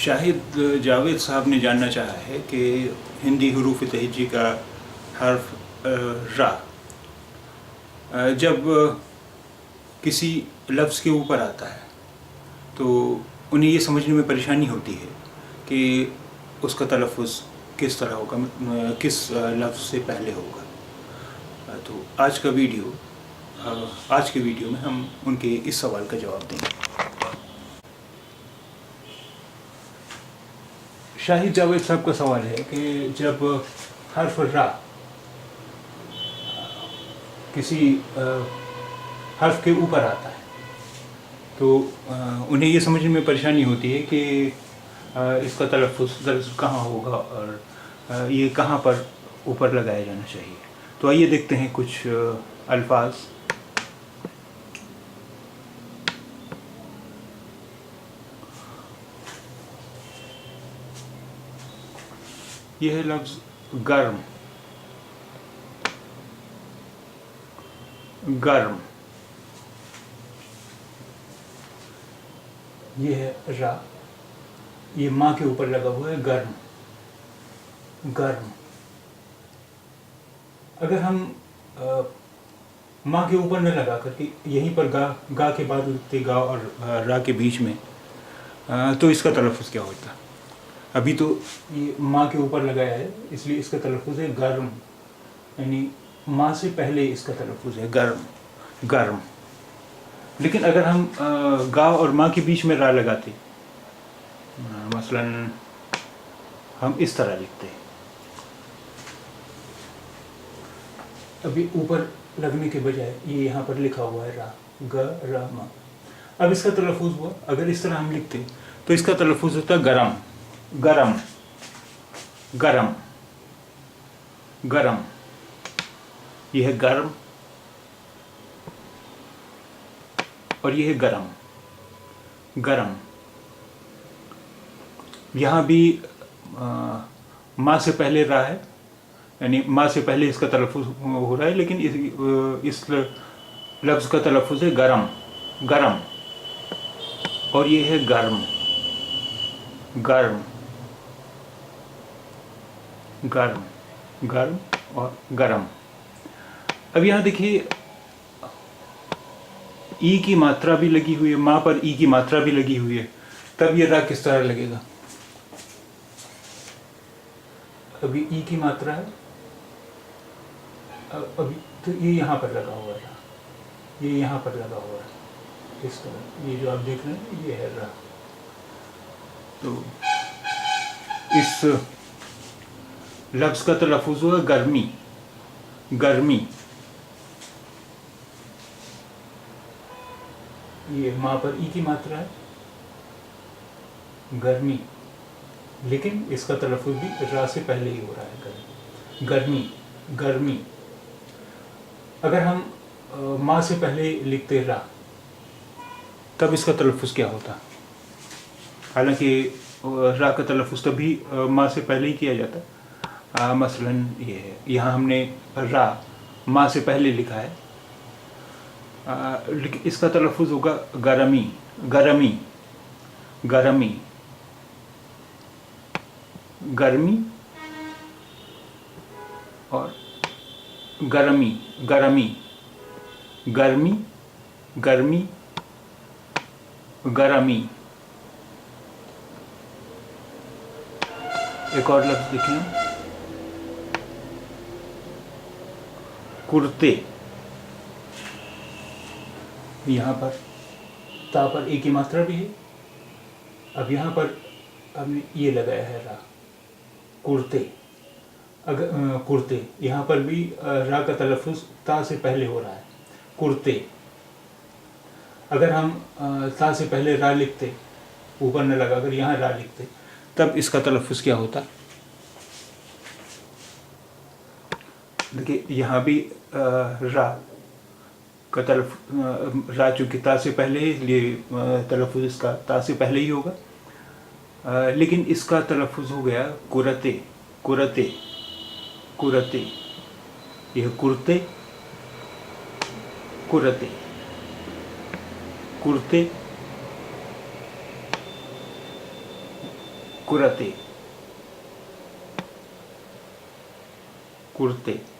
शाहिद जावेद साहब ने जानना चाहा है कि हिंदी हरूफ तहज्जी का हर्फ रा जब किसी लफ्ज़ के ऊपर आता है तो उन्हें ये समझने में परेशानी होती है कि उसका तलफ़्फ़ुज़ किस तरह होगा, किस लफ्ज़ से पहले होगा। तो आज के वीडियो में हम उनके इस सवाल का जवाब देंगे। शाहिद जावेद साहब का सवाल है कि जब हर्फ रा किसी हर्फ के ऊपर आता है तो उन्हें ये समझने में परेशानी होती है कि इसका तलफ़्फ़ुज़ कहाँ होगा और ये कहाँ पर ऊपर लगाया जाना चाहिए। तो आइए देखते हैं कुछ अल्फाज। यह है लफ्ज़ गर्म, गर्म। ये है रा, ये माँ के ऊपर लगा हुआ है, गर्म, गर्म। अगर हम माँ के ऊपर न लगा करके यहीं पर गा के बाद लिखते गा और रा के बीच में, तो इसका तलफ़्फ़ुज़ क्या होता? अभी तो ये माँ के ऊपर लगाया है इसलिए इसका तलफ़्फ़ुज़ है गर्म, यानी माँ से पहले इसका तलफ़्फ़ुज़ है गर्म, गर्म। लेकिन अगर हम गा और माँ के बीच में रा लगाते, मसलन हम इस तरह लिखते, अभी ऊपर लगने के बजाय ये यहाँ पर लिखा हुआ है रा, ग र म। अब इसका तलफ़्फ़ुज़ हुआ, अगर इस तरह हम लिखते तो इसका तलफ़्फ़ुज़ होता गरम, गरम, गरम, गरम। यह है गर्म और यह है गरम, गरम। यहाँ भी माँ से पहले रा है, यानी माँ से पहले इसका तलफ़्फ़ुज़ हो रहा है, लेकिन इस लफ्ज़ का तलफ़्फ़ुज़ है गरम, गरम। और ये है गर्म, गर्म, गर्म, गर्म और गरम। अब यहाँ देखिए ई की मात्रा भी लगी हुई है, माँ पर ई की मात्रा भी लगी हुई है, तब ये रा किस तरह लगेगा? अभी ई की मात्रा है, अभी तो ये यहाँ पर लगा हुआ है, ये यहाँ पर लगा हुआ है इस तरह, ये जो आप देख रहे हैं ये है रा। तो इस लफ्ज़ का तलफ़्फ़ुज़ हुआ गर्मी, गर्मी। ये माँ पर ई की मात्रा है, गर्मी, लेकिन इसका तलफ़्फ़ुज़ भी रा से पहले ही हो रहा है, गर्मी, गर्मी। अगर हम माँ से पहले लिखते रा तब इसका तलफ़्फ़ुज़ क्या होता? हालांकि रा का तलफ़्फ़ुज़ तभी माँ से पहले ही किया जाता। मसलन ये है, यहाँ हमने रा माँ से पहले लिखा है, लेकिन इसका तलफ़्फ़ुज़ होगा गरमी, गरमी, गरमी, गर्मी और गरमी, गरमी, गर्मी, गर्मी, गरमी। एक और लफ्ज़ देखें, कुर्ते। यहाँ पर ता पर एक की मात्रा भी है, अब यहाँ पर हमने ये लगाया है रा, कुर्ते। अगर कुर्ते, यहाँ पर भी रा का तलफ़्फ़ुज़ ता से पहले हो रहा है, कुर्ते। अगर हम ता से पहले रा लिखते, ऊपर न लगा कर यहाँ रा लिखते, तब इसका तलफ़्फ़ुज़ क्या होता? देखिए यहाँ भी रा का रा चूँकि ता से पहले है इसलिए तलफ़्फ़ुज़ इसका ता से पहले ही होगा, लेकिन इसका तलफ़्फ़ुज़ हो गया कुरते, कुरते, कुरते। यह कुर्ते, कुरते, कुर्ते, कुरते, कुर्ते।